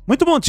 Muito bom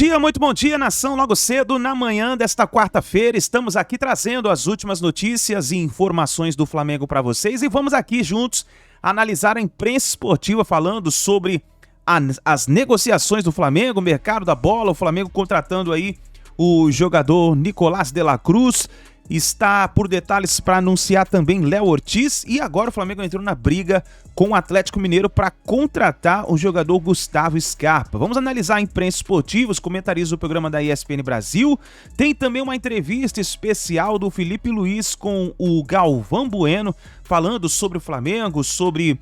dia, nação. Logo cedo, na manhã desta quarta-feira, estamos aqui trazendo as últimas notícias e informações do Flamengo para vocês e vamos aqui juntos analisar a imprensa esportiva falando sobre as negociações do Flamengo, o mercado da bola, o Flamengo contratando aí o jogador Nicolás de la Cruz, está por detalhes para anunciar também Léo Ortiz e agora o Flamengo entrou na briga com o Atlético Mineiro para contratar o jogador Gustavo Scarpa. Vamos analisar a imprensa esportiva, os comentaristas do programa da ESPN Brasil. Tem também uma entrevista especial do Felipe Luiz com o Galvão Bueno, falando sobre o Flamengo, sobre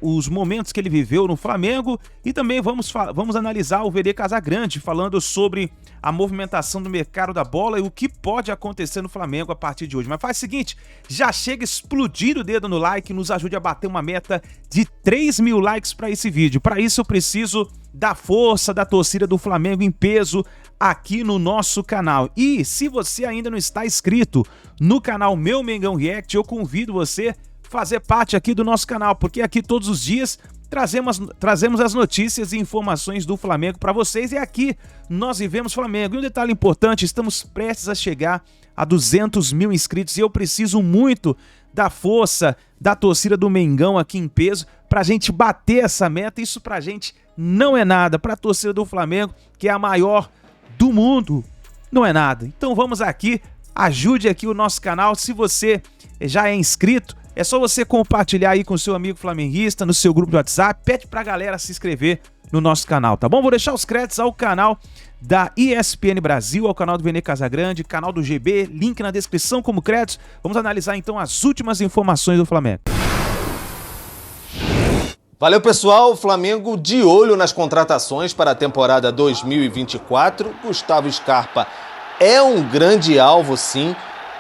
os momentos que ele viveu no Flamengo e também vamos analisar o VD Casagrande, falando sobre a movimentação do mercado da bola e o que pode acontecer no Flamengo a partir de hoje. Mas faz o seguinte, já chega explodindo o dedo no like, nos ajude a bater uma meta de 3.000 likes para esse vídeo. Para isso eu preciso da força da torcida do Flamengo em peso aqui no nosso canal. E se você ainda não está inscrito no canal Meu Mengão React, eu convido você a fazer parte aqui do nosso canal, porque aqui todos os dias trazemos as notícias e informações do Flamengo para vocês e aqui nós vivemos Flamengo. E um detalhe importante, estamos prestes a chegar a 200 mil inscritos e eu preciso muito da força da torcida do Mengão aqui em peso pra gente bater essa meta. Isso pra gente não é nada, pra torcida do Flamengo, que é a maior do mundo, não é nada. Então vamos aqui, ajude aqui o nosso canal. Se você já é inscrito, é só você compartilhar aí com seu amigo flamenguista, no seu grupo de WhatsApp, pede pra galera se inscrever no nosso canal, tá bom? Vou deixar os créditos ao canal da ESPN Brasil, ao canal do VD Casagrande, canal do GB, link na descrição como créditos. Vamos analisar então as últimas informações do Flamengo. Valeu, pessoal. Flamengo de olho nas contratações para a temporada 2024. Gustavo Scarpa é um grande alvo, sim,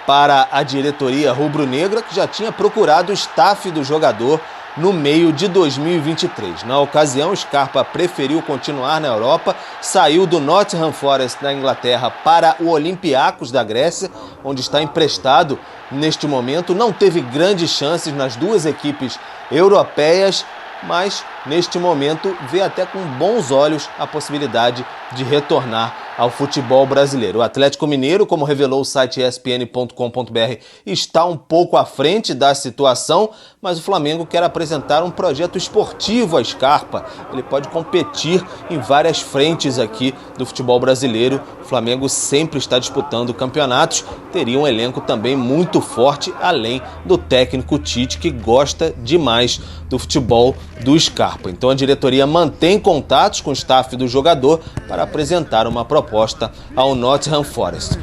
para a diretoria rubro-negra, que já tinha procurado o staff do jogador no meio de 2023. Na ocasião, Scarpa preferiu continuar na Europa, saiu do Nottingham Forest da Inglaterra para o Olympiacos da Grécia, onde está emprestado neste momento. Não teve grandes chances nas duas equipes europeias, mas neste momento vê até com bons olhos a possibilidade de retornar ao futebol brasileiro. O Atlético Mineiro, como revelou o site espn.com.br, está um pouco à frente da situação, mas o Flamengo quer apresentar um projeto esportivo a Scarpa. Ele pode competir em várias frentes aqui do futebol brasileiro. O Flamengo sempre está disputando campeonatos, teria um elenco também muito forte, além do técnico Tite, que gosta demais do futebol do Scarpa. Então a diretoria mantém contatos com o staff do jogador para apresentar uma proposta ao Nottingham Forest.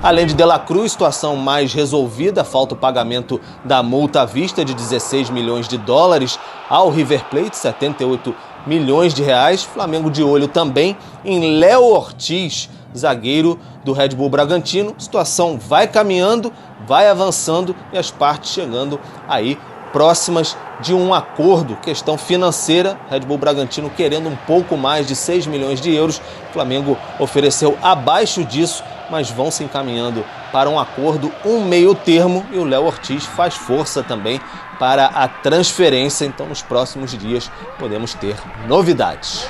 Além de De la Cruz, situação mais resolvida, falta o pagamento da multa à vista de 16 milhões de dólares ao River Plate, 78 milhões de reais. Flamengo de olho também em Léo Ortiz, zagueiro do Red Bull Bragantino. Situação vai caminhando, vai avançando e as partes chegando aí próximas de um acordo, questão financeira. Red Bull Bragantino querendo um pouco mais de 6 milhões de euros. O Flamengo ofereceu abaixo disso, mas vão se encaminhando para um acordo, um meio termo, e o Léo Ortiz faz força também para a transferência. Então nos próximos dias podemos ter novidades.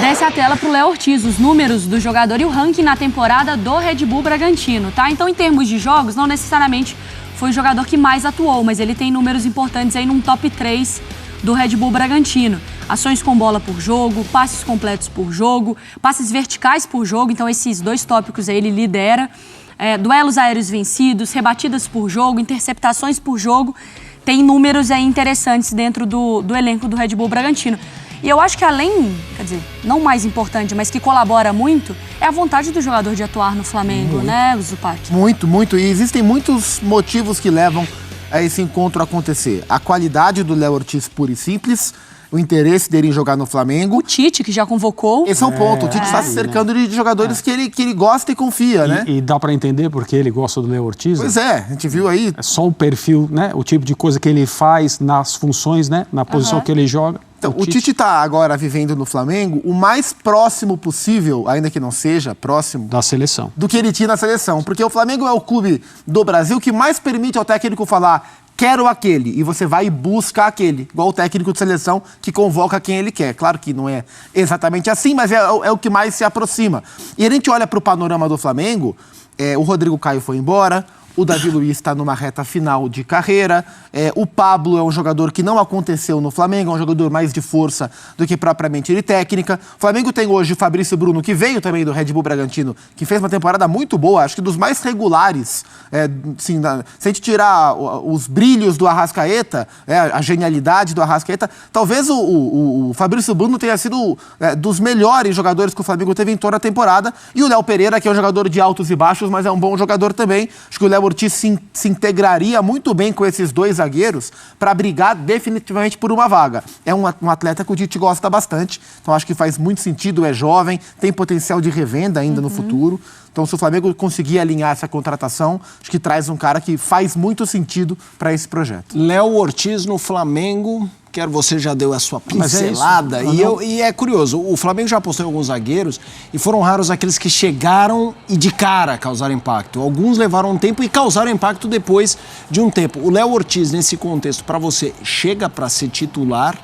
Desce a tela para o Léo Ortiz, os números do jogador e o ranking na temporada do Red Bull Bragantino, tá? Então, em termos de jogos, não necessariamente foi o jogador que mais atuou, mas ele tem números importantes aí num top 3 do Red Bull Bragantino. Ações com bola por jogo, passes completos por jogo, passes verticais por jogo, então esses dois tópicos aí ele lidera. Duelos aéreos vencidos, rebatidas por jogo, interceptações por jogo. Tem números aí interessantes dentro do elenco do Red Bull Bragantino. E eu acho que além, quer dizer, não mais importante, mas que colabora muito, é a vontade do jogador de atuar no Flamengo, muito, né, Zupac? Muito. E existem muitos motivos que levam a esse encontro acontecer. A qualidade do Léo Ortiz, pura e simples, o interesse dele em jogar no Flamengo. O Tite, que já convocou. Esse é um ponto. O Tite está se cercando de jogadores que ele gosta e confia, né? E dá para entender porque ele gosta do Léo Ortiz. Pois é, a gente viu aí. É só o perfil, né? O tipo de coisa que ele faz nas funções, né? Na posição que ele joga. Então, o Tite está agora vivendo no Flamengo o mais próximo possível, ainda que não seja próximo, da seleção, do que ele tinha na seleção. Porque o Flamengo é o clube do Brasil que mais permite ao técnico falar: quero aquele, e você vai e busca aquele, igual o técnico de seleção que convoca quem ele quer. Claro que não é exatamente assim, mas é o que mais se aproxima. E a gente olha para o panorama do Flamengo, o Rodrigo Caio foi embora, o Davi Luiz está numa reta final de carreira. O Pablo é um jogador que não aconteceu no Flamengo, é um jogador mais de força do que propriamente de técnica. O Flamengo tem hoje o Fabrício Bruno, que veio também do Red Bull Bragantino, que fez uma temporada muito boa, acho que dos mais regulares. Assim, se a gente tirar os brilhos do Arrascaeta, a genialidade do Arrascaeta, talvez o Fabrício Bruno tenha sido dos melhores jogadores que o Flamengo teve em toda a temporada. E o Léo Pereira, que é um jogador de altos e baixos, mas é um bom jogador também. Acho que o Léo Ortiz se integraria muito bem com esses dois zagueiros para brigar definitivamente por uma vaga. É um atleta que o Tite gosta bastante, então acho que faz muito sentido, é jovem, tem potencial de revenda ainda no futuro. Então, se o Flamengo conseguir alinhar essa contratação, acho que traz um cara que faz muito sentido para esse projeto. Léo Ortiz no Flamengo... Você já deu a sua pincelada. E é curioso, o Flamengo já apostou em alguns zagueiros e foram raros aqueles que chegaram e de cara causaram impacto. Alguns levaram um tempo e causaram impacto depois de um tempo. O Léo Ortiz, nesse contexto, para você, chega para ser titular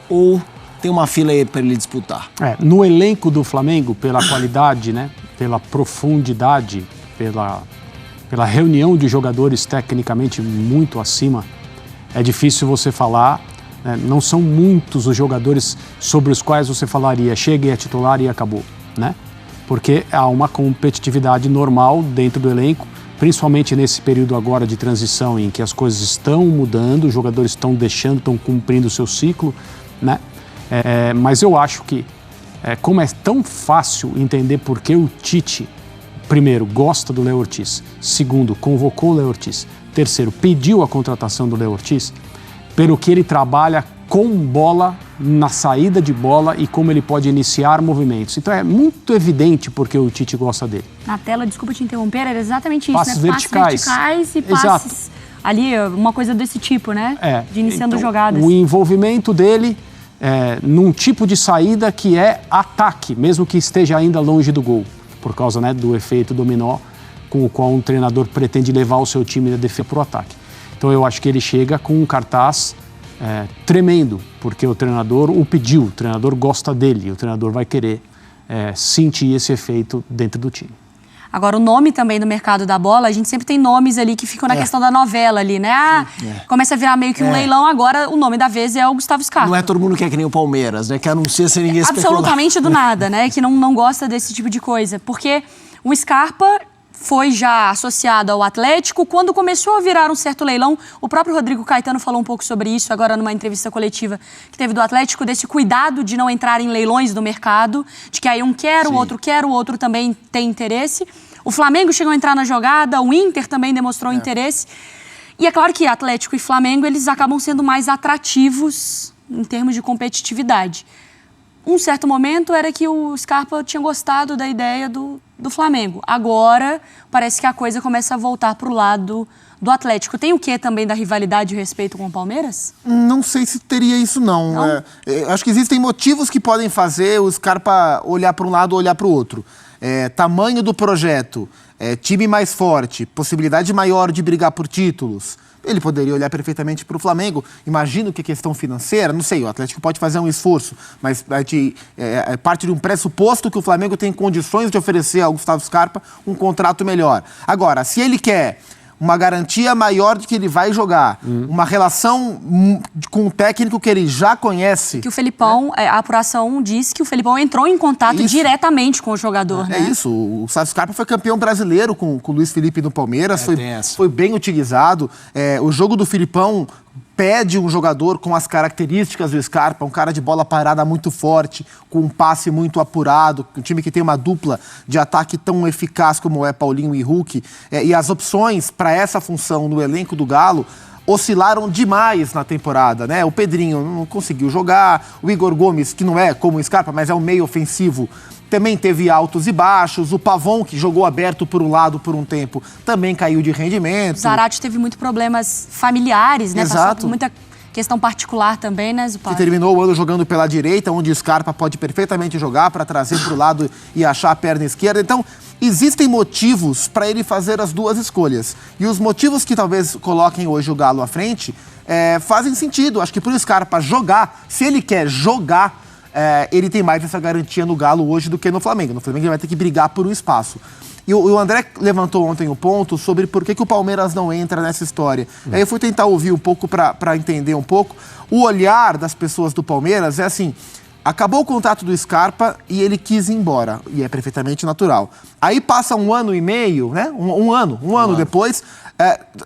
ou tem uma fila aí para ele disputar? No elenco do Flamengo, pela qualidade, né, pela profundidade, pela reunião de jogadores tecnicamente muito acima, é difícil você falar. Não são muitos os jogadores sobre os quais você falaria chega e é titular e acabou, né? Porque há uma competitividade normal dentro do elenco, principalmente nesse período agora de transição em que as coisas estão mudando, os jogadores estão estão cumprindo o seu ciclo, né? Mas eu acho que, como é tão fácil entender por que o Tite, primeiro, gosta do Léo Ortiz, segundo, convocou o Léo Ortiz, terceiro, pediu a contratação do Léo Ortiz, pelo que ele trabalha com bola, na saída de bola e como ele pode iniciar movimentos. Então é muito evidente porque o Tite gosta dele. Na tela, desculpa te interromper, era exatamente isso, passes verticais. Passes verticais e passes ali, uma coisa desse tipo, né? De iniciando então, jogadas. O envolvimento dele num tipo de saída que é ataque, mesmo que esteja ainda longe do gol, por causa, né, do efeito dominó com o qual um treinador pretende levar o seu time da defesa para o ataque. Então eu acho que ele chega com um cartaz tremendo, porque o treinador o pediu, o treinador gosta dele, o treinador vai querer sentir esse efeito dentro do time. Agora, o nome também do mercado da bola, a gente sempre tem nomes ali que ficam na questão da novela ali, né? Começa a virar meio que um leilão, agora o nome da vez é o Gustavo Scarpa. Não é todo mundo que é que nem o Palmeiras, né? Que anuncia sem ninguém especular. Absolutamente do nada, né? Que não gosta desse tipo de coisa. Porque o Scarpa foi já associado ao Atlético. Quando começou a virar um certo leilão, o próprio Rodrigo Caetano falou um pouco sobre isso agora numa entrevista coletiva que teve do Atlético, desse cuidado de não entrar em leilões do mercado, de que aí um quer, o outro também tem interesse. O Flamengo chegou a entrar na jogada, o Inter também demonstrou interesse. E é claro que Atlético e Flamengo, eles acabam sendo mais atrativos em termos de competitividade. Um certo momento era que o Scarpa tinha gostado da ideia do Flamengo. Agora, parece que a coisa começa a voltar para o lado do Atlético. Tem o quê também da rivalidade e respeito com o Palmeiras? Não sei se teria isso, não. Acho que existem motivos que podem fazer o Scarpa olhar para um lado ou olhar para o outro. Tamanho do projeto, time mais forte, possibilidade maior de brigar por títulos. Ele poderia olhar perfeitamente para o Flamengo. Imagino que a questão financeira, não sei, o Atlético pode fazer um esforço, mas parte de um pressuposto que o Flamengo tem condições de oferecer ao Gustavo Scarpa um contrato melhor. Agora, se ele quer uma garantia maior de que ele vai jogar, uma relação com o técnico que ele já conhece. Que o Felipão, a apuração diz que o Felipão entrou em contato diretamente com o jogador, né? É isso, o Gustavo Scarpa foi campeão brasileiro com o Luiz Felipe no Palmeiras, foi bem utilizado. O jogo do Felipão pede um jogador com as características do Scarpa, um cara de bola parada muito forte, com um passe muito apurado, um time que tem uma dupla de ataque tão eficaz como é Paulinho e Hulk. E as opções para essa função no elenco do Galo oscilaram demais na temporada, né? O Pedrinho não conseguiu jogar, o Igor Gomes, que não é como o Scarpa, mas é um meio ofensivo, também teve altos e baixos. O Pavon, que jogou aberto por um lado por um tempo, também caiu de rendimento. O Zarate teve muitos problemas familiares, né? Exato. Passou por muita questão particular também, né, Zupari? Que terminou o ano jogando pela direita, onde o Scarpa pode perfeitamente jogar para trazer para o lado e achar a perna esquerda. Então, existem motivos para ele fazer as duas escolhas. E os motivos que talvez coloquem hoje o Galo à frente fazem sentido. Acho que para o Scarpa jogar, se ele quer jogar, ele tem mais essa garantia no Galo hoje do que no Flamengo. No Flamengo ele vai ter que brigar por um espaço. E o André levantou ontem o ponto sobre por que o Palmeiras não entra nessa história. Aí eu fui tentar ouvir um pouco para entender um pouco. O olhar das pessoas do Palmeiras é assim: acabou o contrato do Scarpa e ele quis ir embora. E é perfeitamente natural. Aí passa 1 ano e meio, né? Um ano depois,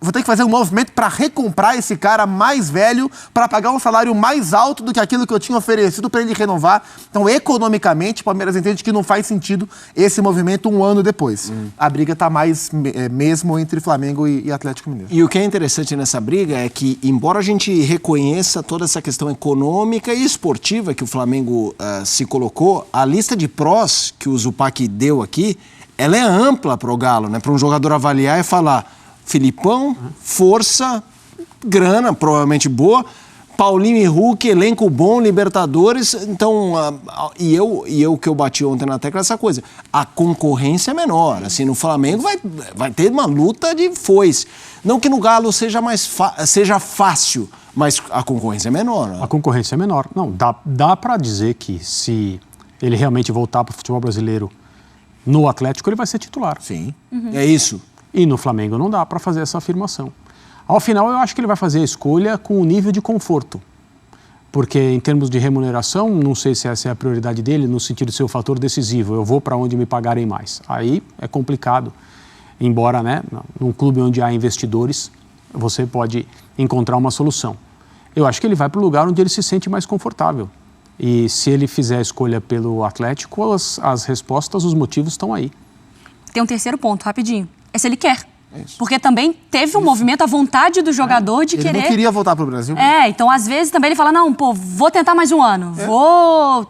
vou ter que fazer um movimento para recomprar esse cara mais velho, para pagar um salário mais alto do que aquilo que eu tinha oferecido para ele renovar. Então, economicamente, o Palmeiras entende que não faz sentido esse movimento 1 ano depois. A briga está mais mesmo entre Flamengo e Atlético Mineiro. E o que é interessante nessa briga é que, embora a gente reconheça toda essa questão econômica e esportiva que o Flamengo se colocou, a lista de prós que o Zupac deu aqui, ela é ampla para o Galo, né? Para um jogador avaliar e falar: Filipão, força, grana, provavelmente boa, Paulinho e Hulk, elenco bom, Libertadores. Então, e eu que eu bati ontem na tecla, essa coisa, a concorrência é menor. Assim, no Flamengo vai ter uma luta de foice. Não que no Galo seja fácil, mas a concorrência é menor. Né? A concorrência é menor. Não, dá para dizer que se ele realmente voltar para o futebol brasileiro no Atlético, ele vai ser titular. Sim. É isso. E no Flamengo não dá para fazer essa afirmação. Ao final, eu acho que ele vai fazer a escolha com o nível de conforto. Porque, em termos de remuneração, não sei se essa é a prioridade dele, no sentido de ser o fator decisivo. Eu vou para onde me pagarem mais. Aí é complicado. Embora, né, num clube onde há investidores, você pode encontrar uma solução. Eu acho que ele vai para o lugar onde ele se sente mais confortável. E se ele fizer a escolha pelo Atlético, as respostas, os motivos estão aí. Tem um terceiro ponto, rapidinho. É se ele quer. Porque também teve um movimento, a vontade do jogador de querer... Ele não queria voltar para o Brasil. Então às vezes também ele fala, não, pô, vou tentar mais um ano. Vou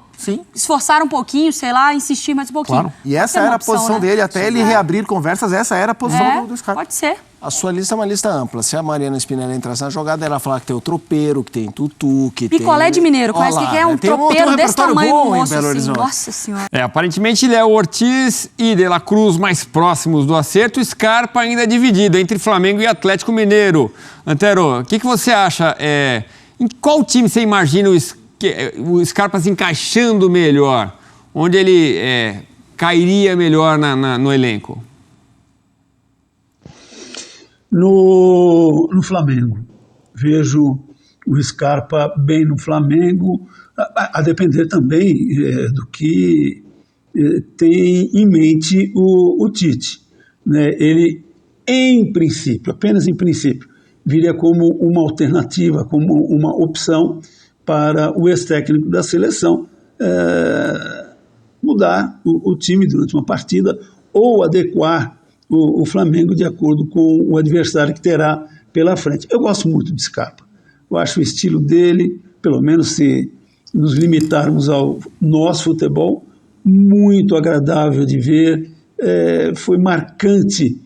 esforçar um pouquinho, sei lá, insistir mais um pouquinho. Claro. E essa era a posição dele, até ele reabrir conversas, essa era a posição do Scarpa. Pode ser. A sua lista é uma lista ampla. Se a Mariana Spinelli entrasse na jogada, ela falar que tem o tropeiro, que tem tutu, que Picolé tem... de Mineiro, conhece o que é um tropeiro desse tamanho, moço, assim. Nossa Senhora. Aparentemente, Léo Ortiz e De La Cruz mais próximos do acerto. Scarpa ainda é dividido entre Flamengo e Atlético Mineiro. Antero, o que você acha? Em qual time você imagina o Scarpa se encaixando melhor? Onde ele cairia melhor no elenco? No Flamengo. Vejo o Scarpa bem no Flamengo, a depender também do que tem em mente o Tite. Né? Ele, em princípio, apenas em princípio, viria como uma alternativa, como uma opção para o ex-técnico da seleção mudar o time durante uma partida ou adequar o Flamengo de acordo com o adversário que terá pela frente. Eu gosto muito de Scarpa. Eu acho o estilo dele, pelo menos se nos limitarmos ao nosso futebol, muito agradável de ver. Foi marcante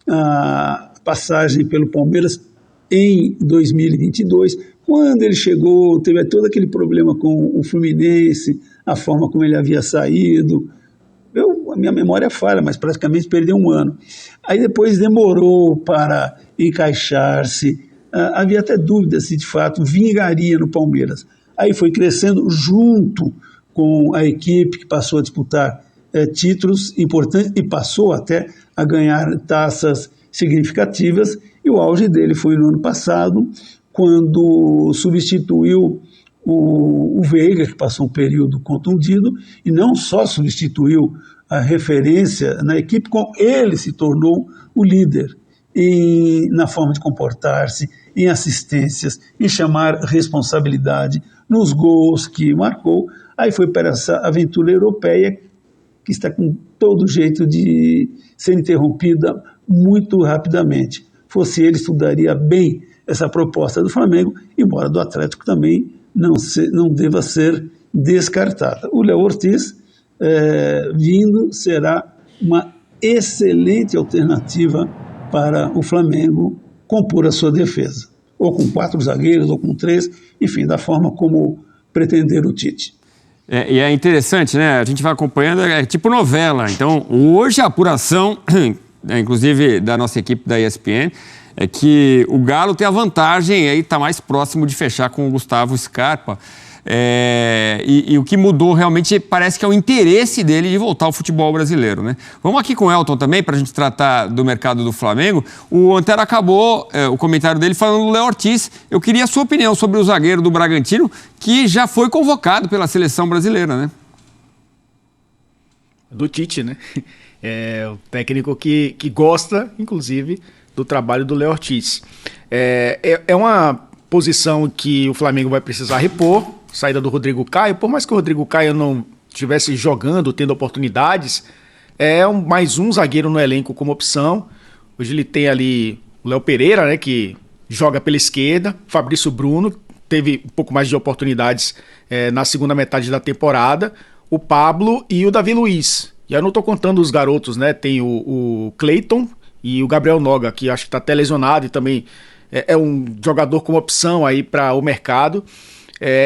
a passagem pelo Palmeiras em 2022, quando ele chegou, teve todo aquele problema com o Fluminense, a forma como ele havia saído. A minha memória falha, mas praticamente perdeu 1 ano. Aí depois demorou para encaixar-se. Havia até dúvidas se de fato vingaria no Palmeiras. Aí foi crescendo junto com a equipe que passou a disputar títulos importantes e passou até a ganhar taças significativas. E o auge dele foi no ano passado, quando substituiu o Veiga, que passou um período contundido, e não só substituiu a referência na equipe, como ele se tornou o líder na forma de comportar-se, em assistências, em chamar responsabilidade nos gols que marcou. Aí foi para essa aventura europeia que está com todo jeito de ser interrompida muito rapidamente. Fosse ele, estudaria bem essa proposta do Flamengo, embora do Atlético também não deva ser descartada. O Léo Ortiz, vindo, será uma excelente alternativa para o Flamengo compor a sua defesa. ou com 4 zagueiros, ou com 3, enfim, da forma como pretender o Tite. E é interessante, né? A gente vai acompanhando, é tipo novela. Então, hoje a apuração, inclusive da nossa equipe da ESPN, é que o Galo tem a vantagem, aí está mais próximo de fechar com o Gustavo Scarpa. E o que mudou realmente parece que é o interesse dele de voltar ao futebol brasileiro, né? Vamos aqui com o Elton também, para a gente tratar do mercado do Flamengo. O Antero acabou o comentário dele falando do Léo Ortiz. Eu queria a sua opinião sobre o zagueiro do Bragantino, que já foi convocado pela seleção brasileira, né? Do Tite, né? O técnico que gosta, inclusive, do trabalho do Léo Ortiz. É uma posição que o Flamengo vai precisar repor, saída do Rodrigo Caio. Por mais que o Rodrigo Caio não estivesse jogando, tendo oportunidades, mais um zagueiro no elenco como opção. Hoje ele tem ali o Léo Pereira, né, que joga pela esquerda, Fabrício Bruno, teve um pouco mais de oportunidades na segunda metade da temporada, o Pablo e o Davi Luiz. E eu não estou contando os garotos, né? Tem o Cleiton e o Gabriel Noga, que acho que está até lesionado e também é um jogador com opção aí para o mercado.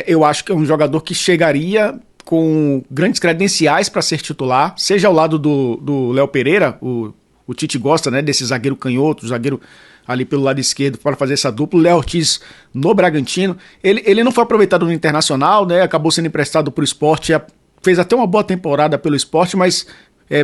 Eu acho que é um jogador que chegaria com grandes credenciais para ser titular, seja ao lado do Léo Pereira, o Tite gosta, né, desse zagueiro canhoto, zagueiro ali pelo lado esquerdo para fazer essa dupla. O Léo Ortiz no Bragantino, ele não foi aproveitado no Internacional, né, acabou sendo emprestado para o Sport, fez até uma boa temporada pelo Sport, mas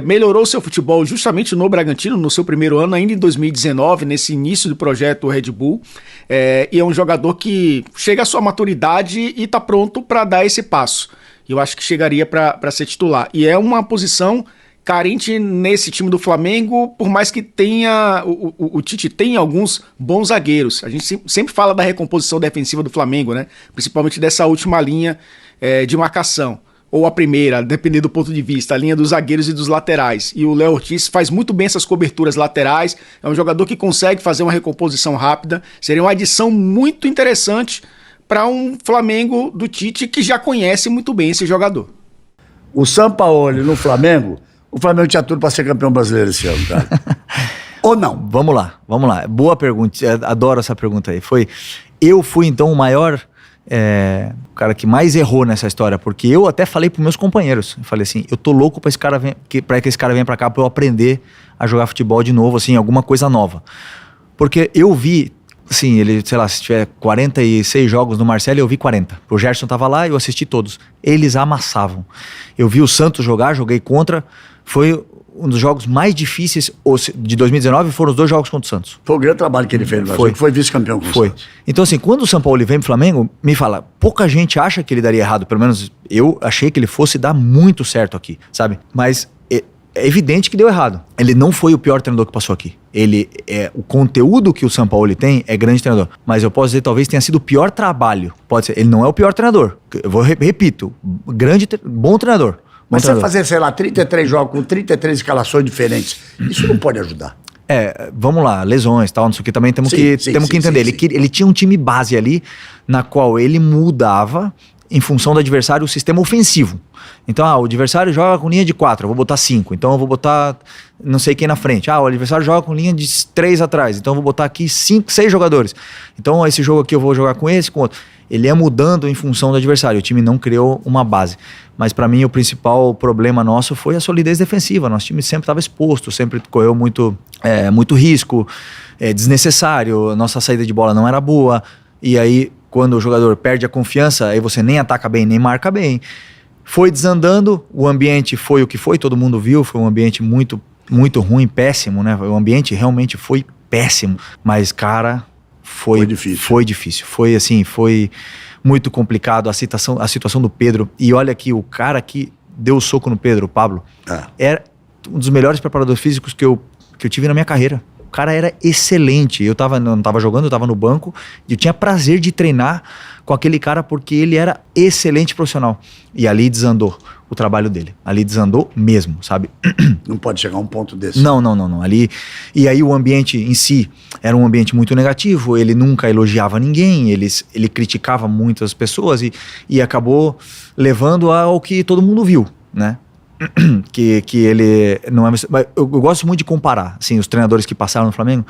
melhorou seu futebol justamente no Bragantino, no seu primeiro ano, ainda em 2019, nesse início do projeto Red Bull, e é um jogador que chega à sua maturidade e está pronto para dar esse passo. Eu acho que chegaria para ser titular. E é uma posição carente nesse time do Flamengo, por mais que tenha o Tite tenha alguns bons zagueiros. A gente sempre fala da recomposição defensiva do Flamengo, né? Principalmente dessa última linha de marcação. Ou a primeira, dependendo do ponto de vista, a linha dos zagueiros e dos laterais. E o Léo Ortiz faz muito bem essas coberturas laterais, é um jogador que consegue fazer uma recomposição rápida, seria uma adição muito interessante para um Flamengo do Tite que já conhece muito bem esse jogador. O Sampaoli no Flamengo, o Flamengo tinha tudo para ser campeão brasileiro esse ano, cara. Ou não? Vamos lá. Boa pergunta, adoro essa pergunta aí. Eu fui então o maior... o cara que mais errou nessa história, porque eu até falei pros meus companheiros, eu falei assim, eu tô louco pra que esse cara venha pra cá pra eu aprender a jogar futebol de novo, assim, alguma coisa nova. Porque eu vi, assim, ele, sei lá, se tiver 46 jogos no Marcelo, eu vi 40. O Gerson tava lá e eu assisti todos. Eles amassavam. Eu vi o Santos jogar, joguei contra, foi um dos jogos mais difíceis de 2019, foram os 2 jogos contra o Santos. Foi o grande trabalho que ele fez no Brasil, foi vice-campeão com o Santos. Então assim, quando o São Paulo vem pro Flamengo, me fala, pouca gente acha que ele daria errado, pelo menos eu achei que ele fosse dar muito certo aqui, sabe? Mas é evidente que deu errado. Ele não foi o pior treinador que passou aqui. O conteúdo que o São Paulo tem é grande treinador, mas eu posso dizer talvez tenha sido o pior trabalho. Pode ser, ele não é o pior treinador. Eu repito, bom treinador. Mas você fazer, sei lá, 33 jogos com 33 escalações diferentes, isso não pode ajudar. Vamos lá, lesões e tal, não sei o que, também temos que entender. Ele tinha um time base ali, na qual ele mudava em função do adversário o sistema ofensivo. Então, o adversário joga com linha de 4, eu vou botar 5, então eu vou botar não sei quem na frente. O adversário joga com linha de 3 atrás, então eu vou botar aqui 5, 6 jogadores. Então, esse jogo aqui eu vou jogar com esse, com outro. Ele ia mudando em função do adversário, o time não criou uma base. Mas para mim o principal problema nosso foi a solidez defensiva. Nosso time sempre estava exposto, sempre correu muito risco, desnecessário, nossa saída de bola não era boa. E aí quando o jogador perde a confiança, aí você nem ataca bem, nem marca bem. Foi desandando, o ambiente foi o que foi, todo mundo viu, foi um ambiente muito, muito ruim, péssimo, né? O ambiente realmente foi péssimo, mas cara... Foi difícil. Foi muito complicado a situação do Pedro. E olha que o cara que deu o soco no Pedro, o Pablo, era um dos melhores preparadores físicos que eu tive na minha carreira. O cara era excelente. Eu não tava jogando, eu tava no banco e eu tinha prazer de treinar com aquele cara porque ele era excelente profissional. E ali desandou o trabalho dele. Ali desandou mesmo, sabe? Não pode chegar a um ponto desse. Não. E aí o ambiente em si era um ambiente muito negativo, ele nunca elogiava ninguém, ele criticava muitas pessoas e acabou levando ao que todo mundo viu, né? que ele não é... Mas eu gosto muito de comparar, assim, os treinadores que passaram no Flamengo,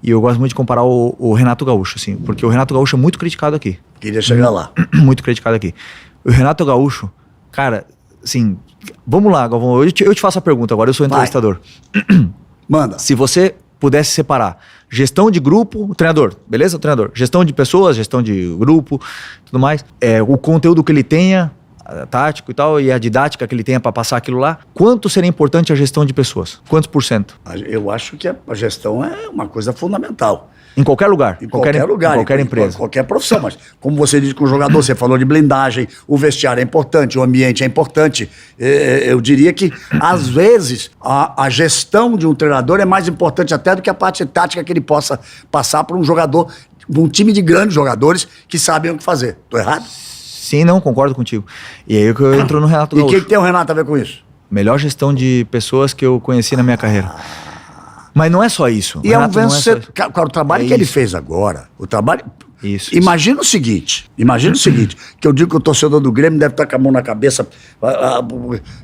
e eu gosto muito de comparar o Renato Gaúcho, assim, porque o Renato Gaúcho é muito criticado aqui. Queria chegar lá. Muito criticado aqui. O Renato Gaúcho, cara, assim, vamos lá, Galvão, eu te faço a pergunta agora, eu sou entrevistador. Manda. Se você pudesse separar gestão de grupo, o treinador, beleza? O treinador. Gestão de pessoas, gestão de grupo, tudo mais. O conteúdo que ele tenha, tático e tal, e a didática que ele tenha para passar aquilo lá. Quanto seria importante a gestão de pessoas? Quantos por cento? Eu acho que a gestão é uma coisa fundamental. Em qualquer lugar. Em qualquer lugar. Em qualquer empresa. Em qualquer profissão. Mas, como você disse com o jogador, você falou de blindagem, o vestiário é importante, o ambiente é importante. Eu diria que, às vezes, a gestão de um treinador é mais importante até do que a parte tática que ele possa passar para um jogador, um time de grandes jogadores que sabem o que fazer. Estou errado? Sim, não, concordo contigo. E aí que eu entro no Renato Gaúcho. E o que tem o Renato a ver com isso? Melhor gestão de pessoas que eu conheci na minha carreira. Mas não é só isso. E Renato é um vencedor. Cara, o trabalho que ele fez agora, o trabalho... Imagina o seguinte, que eu digo que o torcedor do Grêmio deve estar com a mão na cabeça,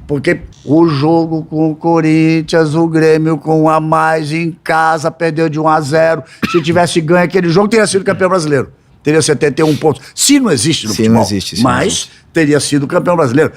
porque o jogo com o Corinthians, o Grêmio com a mais em casa, perdeu de 1-0. Se tivesse ganho aquele jogo, teria sido campeão brasileiro. Teria 71 pontos. Se não existe no futebol, não existe, mas teria sido campeão brasileiro.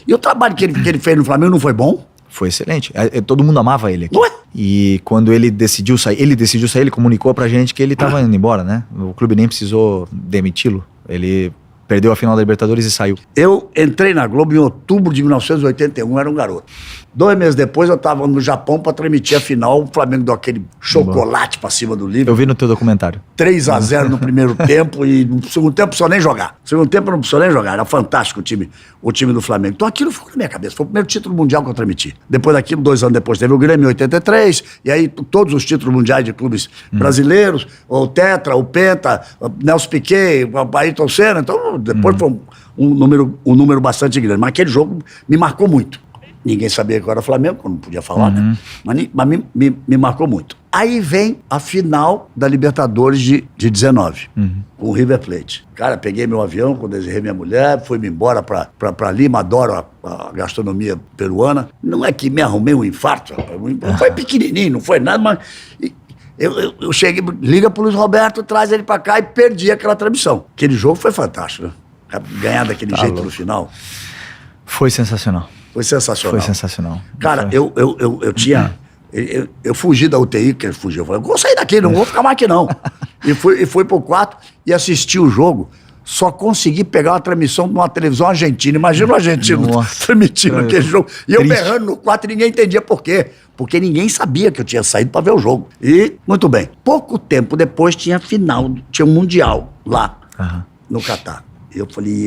E o trabalho que ele fez no Flamengo não foi bom? Foi excelente. Todo mundo amava ele aqui. Ué? E quando ele decidiu sair, ele comunicou pra gente que ele tava indo embora, né? O clube nem precisou demiti-lo. Ele perdeu a final da Libertadores e saiu. Eu entrei na Globo em outubro de 1981, era um garoto. 2 meses depois eu tava no Japão pra transmitir a final, o Flamengo deu aquele chocolate pra cima do Liverpool. Eu vi no teu documentário. 3-0 no primeiro tempo e no segundo tempo não precisou nem jogar. No segundo tempo não precisou nem jogar, era fantástico o time do Flamengo. Então aquilo ficou na minha cabeça, foi o primeiro título mundial que eu transmiti. Depois daquilo, 2 anos depois, teve o Grêmio em 83, e aí todos os títulos mundiais de clubes brasileiros, o Tetra, o Penta, o Nelson Piquet, o Ayrton Senna, então depois foi um número bastante grande. Mas aquele jogo me marcou muito. Ninguém sabia que eu era Flamengo, eu não podia falar, né? Mas me marcou muito. Aí vem a final da Libertadores de 19, com o River Plate. Cara, peguei meu avião, quando deserrei minha mulher, fui-me embora pra Lima, adoro a gastronomia peruana. Não é que me arrumei um infarto, não foi pequenininho, não foi nada, mas... Eu cheguei, liga pro Luiz Roberto, traz ele pra cá e perdi aquela transmissão. Aquele jogo foi fantástico, né? Ganhar daquele jeito no final. Foi sensacional. Foi sensacional. Foi sensacional. Cara, eu tinha... Eu fugi da UTI, que ele fugiu. Eu falei, vou sair daqui, não vou ficar mais aqui, não. E fui pro quarto e assisti o jogo. Só consegui pegar uma transmissão de uma televisão argentina. Imagina o argentino transmitindo aquele jogo. E eu berrando no quarto e ninguém entendia por quê. Porque ninguém sabia que eu tinha saído para ver o jogo. E, muito bem, pouco tempo depois tinha um Mundial lá, no Catar. Eu falei,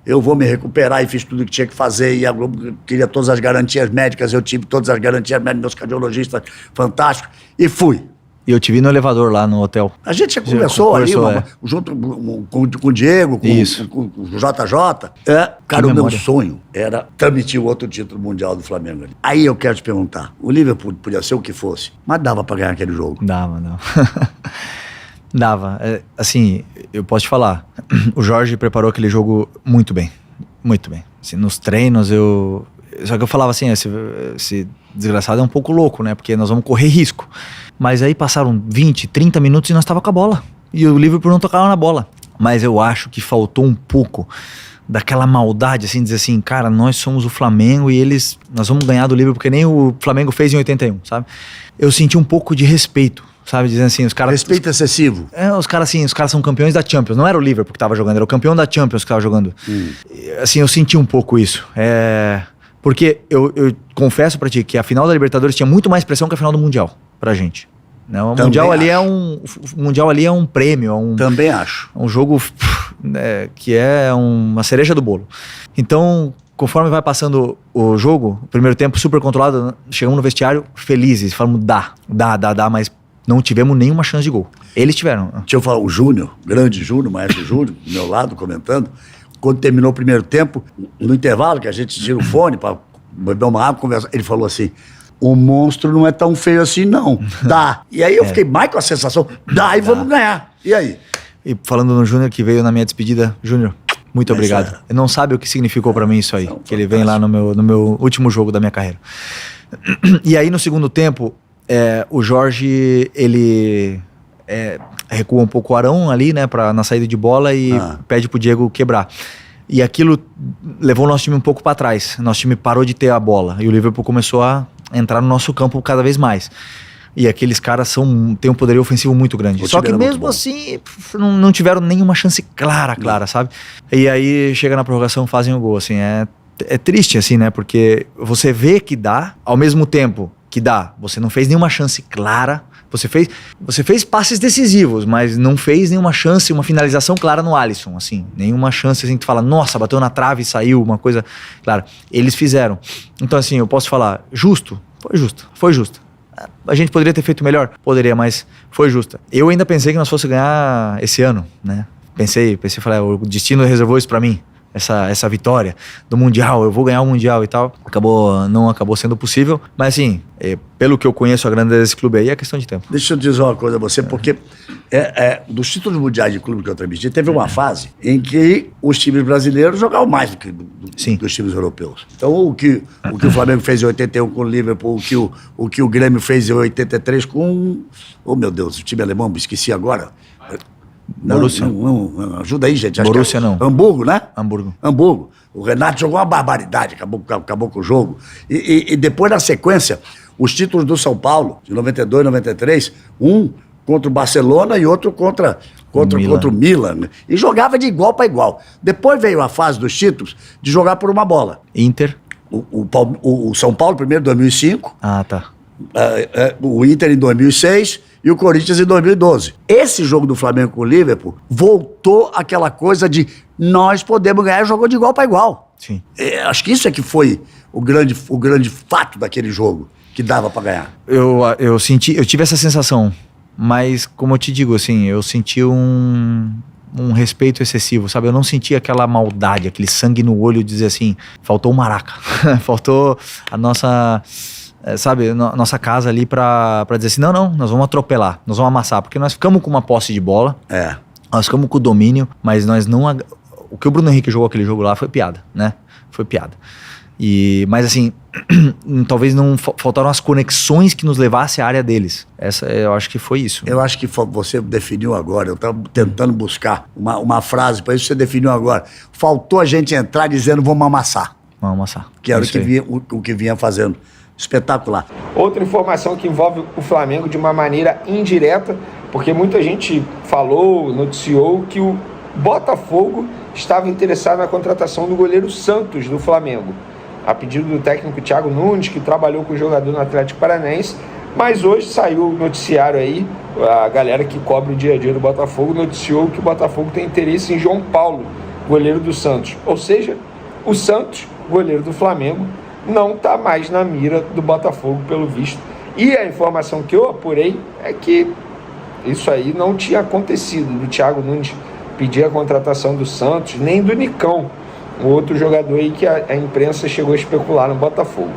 eu vou me recuperar e fiz tudo o que tinha que fazer e a Globo queria todas as garantias médicas, eu tive todas as garantias médicas, meus cardiologistas fantásticos, e fui. E eu te vi no elevador lá no hotel. A gente já conversou ali, junto com o Diego, com o JJ. Cara, o meu sonho era transmitir o outro título mundial do Flamengo ali. Aí eu quero te perguntar, o Liverpool podia ser o que fosse, mas dava pra ganhar aquele jogo? Dava. Dava. Assim, eu posso te falar, o Jorge preparou aquele jogo muito bem. Muito bem. Assim, nos treinos, só que eu falava assim, esse desgraçado é um pouco louco, né? Porque nós vamos correr risco. Mas aí passaram 20, 30 minutos e nós tava com a bola. E o Liverpool não tocava na bola. Mas eu acho que faltou um pouco daquela maldade, assim, dizer assim, cara, nós somos o Flamengo e nós vamos ganhar do Liverpool, porque nem o Flamengo fez em 81, sabe? Eu senti um pouco de respeito, sabe? Dizendo assim, os caras... Respeito excessivo. Os caras são campeões da Champions. Não era o Liverpool que tava jogando, era o campeão da Champions que tava jogando. Assim, eu senti um pouco isso. Porque eu confesso pra ti que a final da Libertadores tinha muito mais pressão que a final do Mundial pra gente. Não, o Mundial ali é um prêmio. Também acho. É um jogo que é uma cereja do bolo. Então, conforme vai passando o jogo, o primeiro tempo super controlado, chegamos no vestiário felizes, falamos dá, mas não tivemos nenhuma chance de gol. Eles tiveram. Deixa eu falar, o Júnior, grande Júnior, maestro Júnior, do meu lado, comentando, quando terminou o primeiro tempo, no intervalo, que a gente tira o fone para beber uma água, conversar, ele falou assim, o monstro não é tão feio assim, não. Dá. E aí eu fiquei mais com a sensação, dá e vamos ganhar. E aí? E falando no Júnior, que veio na minha despedida, Júnior, Muito obrigado. Ele não sabe o que significou para mim isso aí, que ele vem lá no meu último jogo da minha carreira. E aí no segundo tempo, o Jorge, ele recua um pouco o Arão ali, né, na saída de bola e pede pro Diego quebrar. E aquilo levou o nosso time um pouco para trás. Nosso time parou de ter a bola e o Liverpool começou a entrar no nosso campo cada vez mais. E aqueles caras têm um poderio ofensivo muito grande. Só que mesmo assim, não tiveram nenhuma chance clara, sabe? E aí chega na prorrogação, fazem o gol, assim, é triste, assim, né? Porque você vê que dá, ao mesmo tempo que dá, você não fez nenhuma chance clara. Você fez passes decisivos, mas não fez nenhuma chance, uma finalização clara no Alisson, assim. Nenhuma chance, assim, que tu fala, nossa, bateu na trave e saiu, uma coisa clara. Eles fizeram. Então, assim, eu posso falar, justo? Foi justo. A gente poderia ter feito melhor? Poderia, mas foi justa. Eu ainda pensei que nós fosse ganhar esse ano, né? Falei, o destino reservou isso pra mim. Essa vitória do Mundial, eu vou ganhar o Mundial e tal. Não acabou sendo possível, mas assim, pelo que eu conheço a grandeza desse clube aí, é questão de tempo. Deixa eu dizer uma coisa a você, porque dos títulos mundiais de clube que eu transmiti, teve uma fase em que os times brasileiros jogavam mais do que dos times europeus. Então, o que o Flamengo fez em 81 com o Liverpool, o que o Grêmio fez em 83 com... Oh, meu Deus, o time alemão, me esqueci agora... Borussia. Não, ajuda aí, gente. Acho Borussia não. Hamburgo, né? Hamburgo. O Renato jogou uma barbaridade, acabou com o jogo. E depois, na sequência, os títulos do São Paulo, de 92, 93, um contra o Barcelona e outro contra o Milan. E jogava de igual para igual. Depois veio a fase dos títulos de jogar por uma bola. Inter. O São Paulo primeiro em 2005. Ah, tá. O Inter em 2006 e o Corinthians em 2012. Esse jogo do Flamengo com o Liverpool voltou aquela coisa de nós podemos ganhar, jogou de igual para igual. Sim. Acho que isso é que foi o grande fato daquele jogo, que dava para ganhar. Eu tive essa sensação, mas como eu te digo, assim, eu senti um respeito excessivo, sabe? Eu não senti aquela maldade, aquele sangue no olho de dizer assim, faltou o Maraca, faltou a nossa... nossa casa ali pra dizer assim, não, nós vamos atropelar, nós vamos amassar, porque nós ficamos com uma posse de bola, nós ficamos com o domínio, mas nós não... O que o Bruno Henrique jogou aquele jogo lá foi piada, né? Foi piada. Mas assim, talvez não faltaram as conexões que nos levassem à área deles. Eu acho que foi isso. Eu acho que você definiu agora, eu estava tentando buscar uma frase para isso, você definiu agora. Faltou a gente entrar dizendo vamos amassar. Vamos amassar. Que era o que vinha fazendo. Espetacular. Outra informação que envolve o Flamengo de uma maneira indireta, porque muita gente falou, noticiou que o Botafogo estava interessado na contratação do goleiro Santos do Flamengo, a pedido do técnico Thiago Nunes, que trabalhou com o jogador no Atlético Paranaense, mas hoje saiu o noticiário aí, a galera que cobre o dia a dia do Botafogo noticiou que o Botafogo tem interesse em João Paulo, goleiro do Santos, ou seja, o Santos, goleiro do Flamengo, não está mais na mira do Botafogo, pelo visto. E a informação que eu apurei é que isso aí não tinha acontecido, do Thiago Nunes pedir a contratação do Santos, nem do Nicão, um outro jogador aí que a imprensa chegou a especular no Botafogo.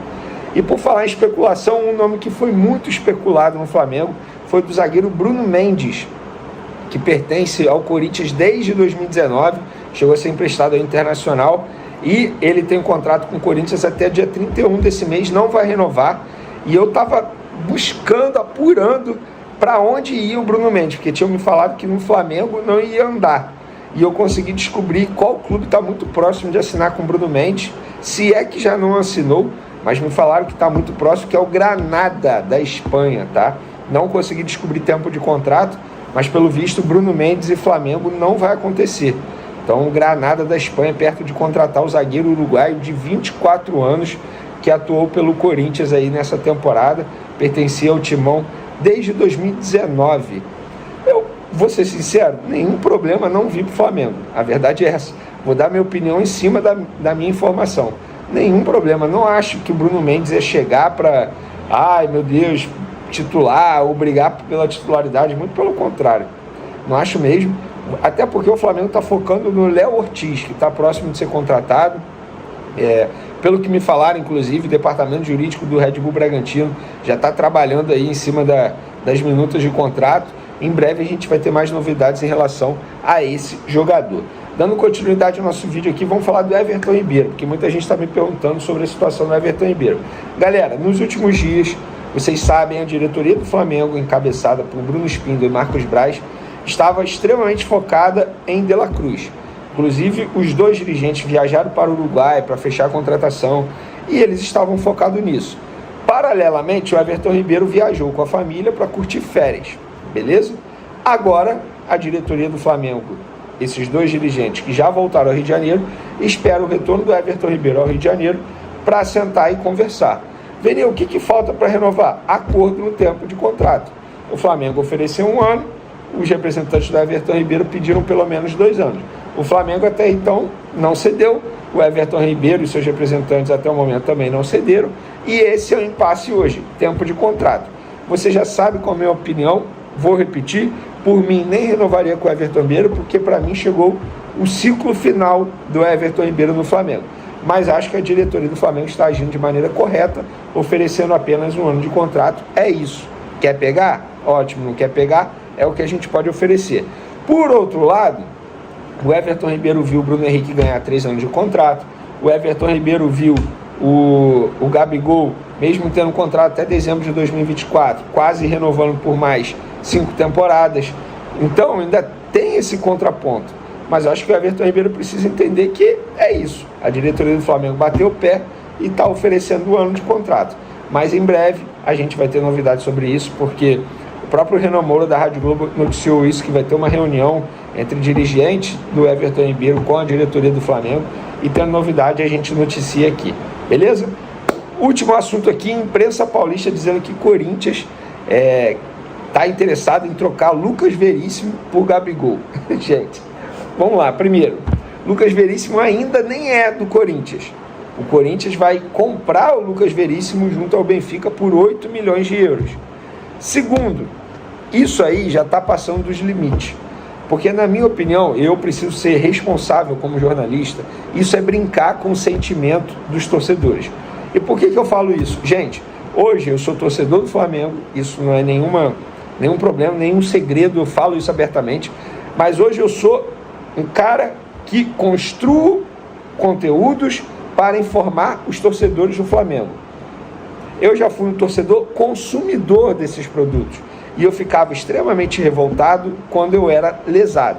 E por falar em especulação, um nome que foi muito especulado no Flamengo foi do zagueiro Bruno Mendes, que pertence ao Corinthians desde 2019, chegou a ser emprestado ao Internacional, e ele tem um contrato com o Corinthians até dia 31 desse mês, não vai renovar. E eu estava buscando, apurando para onde ia o Bruno Mendes, porque tinham me falado que no Flamengo não ia andar. E eu consegui descobrir qual clube está muito próximo de assinar com o Bruno Mendes, se é que já não assinou, mas me falaram que está muito próximo, que é o Granada da Espanha, tá? Não consegui descobrir tempo de contrato, mas pelo visto Bruno Mendes e Flamengo não vai acontecer. Então, o Granada da Espanha, perto de contratar o zagueiro uruguaio de 24 anos, que atuou pelo Corinthians aí nessa temporada, pertencia ao Timão desde 2019. Eu vou ser sincero, nenhum problema não vi para o Flamengo. A verdade é essa. Vou dar minha opinião em cima da minha informação. Nenhum problema. Não acho que o Bruno Mendes ia chegar para, ai meu Deus, titular ou brigar pela titularidade. Muito pelo contrário. Não acho mesmo. Até porque o Flamengo está focando no Léo Ortiz, que está próximo de ser contratado. Pelo que me falaram, inclusive, o departamento jurídico do Red Bull Bragantino já está trabalhando aí em cima das minutas de contrato. Em breve a gente vai ter mais novidades em relação a esse jogador. Dando continuidade ao nosso vídeo aqui, vamos falar do Everton Ribeiro, porque muita gente está me perguntando sobre a situação do Everton Ribeiro. Galera, nos últimos dias, vocês sabem, a diretoria do Flamengo, encabeçada por Bruno Spindel e Marcos Braz, estava extremamente focada em De La Cruz. Inclusive, os dois dirigentes viajaram para o Uruguai para fechar a contratação e eles estavam focados nisso. Paralelamente, o Everton Ribeiro viajou com a família para curtir férias, beleza? Agora, a diretoria do Flamengo, esses dois dirigentes que já voltaram ao Rio de Janeiro, esperam o retorno do Everton Ribeiro ao Rio de Janeiro para sentar e conversar. Veni, o que falta para renovar? Acordo no tempo de contrato. O Flamengo ofereceu 1 ano, os representantes do Everton Ribeiro pediram pelo menos 2 anos. O Flamengo até então não cedeu, o Everton Ribeiro e seus representantes até o momento também não cederam, e esse é o impasse hoje, tempo de contrato. Você já sabe qual é a minha opinião, vou repetir, por mim nem renovaria com o Everton Ribeiro, porque para mim chegou o ciclo final do Everton Ribeiro no Flamengo. Mas acho que a diretoria do Flamengo está agindo de maneira correta, oferecendo apenas 1 ano de contrato. É isso. Quer pegar? Ótimo. Não quer pegar? É o que a gente pode oferecer. Por outro lado, o Everton Ribeiro viu o Bruno Henrique ganhar 3 anos de contrato. O Everton Ribeiro viu o Gabigol, mesmo tendo um contrato até dezembro de 2024, quase renovando por mais 5 temporadas. Então, ainda tem esse contraponto. Mas acho que o Everton Ribeiro precisa entender que é isso. A diretoria do Flamengo bateu o pé e está oferecendo 1 ano de contrato. Mas em breve a gente vai ter novidades sobre isso, porque o próprio Renan Moura da Rádio Globo noticiou isso, que vai ter uma reunião entre dirigentes do Everton Ribeiro com a diretoria do Flamengo, e tendo novidade a gente noticia aqui. Beleza? Último assunto aqui, imprensa paulista dizendo que Corinthians está interessado em trocar Lucas Veríssimo por Gabigol. Gente, vamos lá. Primeiro, Lucas Veríssimo ainda nem é do Corinthians. O Corinthians vai comprar o Lucas Veríssimo junto ao Benfica por 8 milhões de euros. Segundo, isso aí já está passando dos limites. Porque, na minha opinião, eu preciso ser responsável como jornalista. Isso é brincar com o sentimento dos torcedores. E por que eu falo isso? Gente, hoje eu sou torcedor do Flamengo, isso não é nenhum problema, nenhum segredo, eu falo isso abertamente. Mas hoje eu sou um cara que construo conteúdos para informar os torcedores do Flamengo. Eu já fui um torcedor consumidor desses produtos e eu ficava extremamente revoltado quando eu era lesado.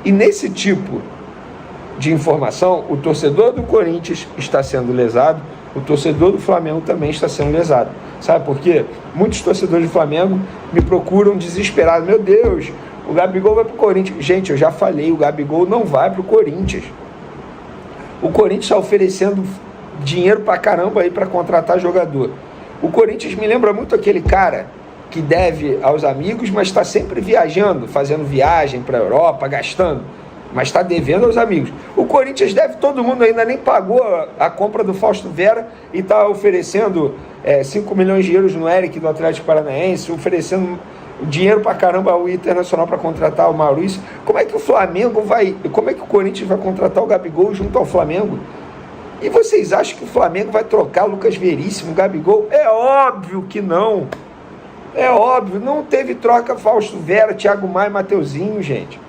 E nesse tipo de informação, o torcedor do Corinthians está sendo lesado, o torcedor do Flamengo também está sendo lesado. Sabe por quê? Muitos torcedores do Flamengo me procuram desesperados. Meu Deus, o Gabigol vai para o Corinthians. Gente, eu já falei, o Gabigol não vai para o Corinthians. O Corinthians está oferecendo dinheiro pra caramba aí para contratar jogador. O Corinthians me lembra muito aquele cara que deve aos amigos, mas está sempre viajando, fazendo viagem para a Europa, gastando, mas está devendo aos amigos. O Corinthians deve todo mundo, ainda nem pagou a compra do Fausto Vera e está oferecendo 5 milhões de euros no Eric do Atlético Paranaense, oferecendo dinheiro pra caramba ao Internacional para contratar o Maurício. Como é que o Corinthians vai contratar o Gabigol junto ao Flamengo? E vocês acham que o Flamengo vai trocar o Lucas Veríssimo, o Gabigol? É óbvio que não. É óbvio, não teve troca Fausto Vera, Thiago Maia e Mateuzinho, gente.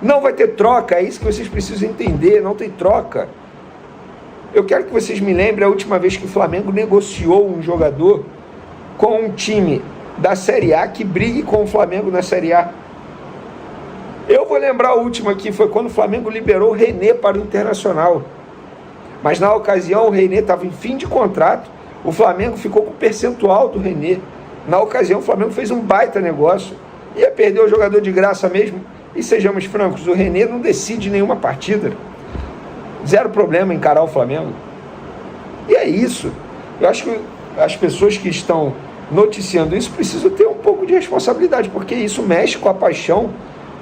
Não vai ter troca, é isso que vocês precisam entender, não tem troca. Eu quero que vocês me lembrem a última vez que o Flamengo negociou um jogador com um time da Série A que brigue com o Flamengo na Série A. Eu vou lembrar a última aqui, foi quando o Flamengo liberou o René para o Internacional. Mas na ocasião o René estava em fim de contrato, o Flamengo ficou com o percentual do René. Na ocasião o Flamengo fez um baita negócio, ia perder o jogador de graça mesmo. E sejamos francos, o René não decide nenhuma partida. Zero problema encarar o Flamengo. E é isso. Eu acho que as pessoas que estão noticiando isso precisam ter um pouco de responsabilidade, porque isso mexe com a paixão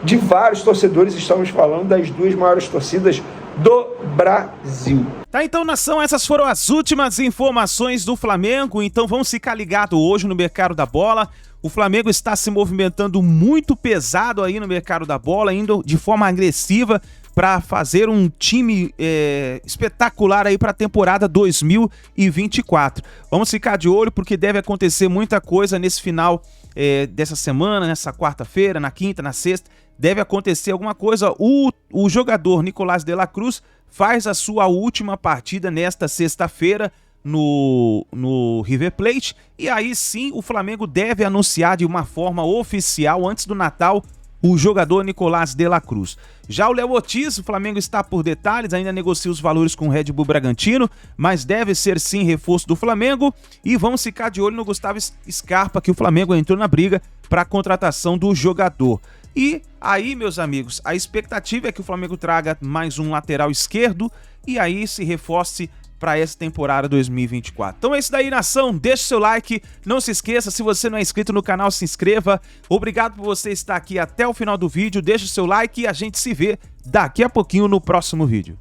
de vários torcedores. Estamos falando das 2 maiores torcidas do Brasil. Tá, então, nação, essas foram as últimas informações do Flamengo. Então vamos ficar ligado hoje no mercado da bola. O Flamengo está se movimentando muito pesado aí no mercado da bola, indo de forma agressiva para fazer um time espetacular aí para a temporada 2024. Vamos ficar de olho porque deve acontecer muita coisa nesse final dessa semana, nessa quarta-feira, na quinta, na sexta. deve acontecer alguma coisa. O jogador Nicolás de la Cruz faz a sua última partida nesta sexta-feira no River Plate, e aí sim o Flamengo deve anunciar de uma forma oficial, antes do Natal, o jogador Nicolás de la Cruz. Já o Léo Ortiz, o Flamengo está por detalhes, ainda negocia os valores com o Red Bull Bragantino, mas deve ser sim reforço do Flamengo, e vamos ficar de olho no Gustavo Scarpa, que o Flamengo entrou na briga para a contratação do jogador. E aí, meus amigos, a expectativa é que o Flamengo traga mais um lateral esquerdo e aí se reforce para essa temporada 2024. Então é isso daí, nação. Deixa o seu like. Não se esqueça, se você não é inscrito no canal, se inscreva. Obrigado por você estar aqui até o final do vídeo. Deixa o seu like e a gente se vê daqui a pouquinho no próximo vídeo.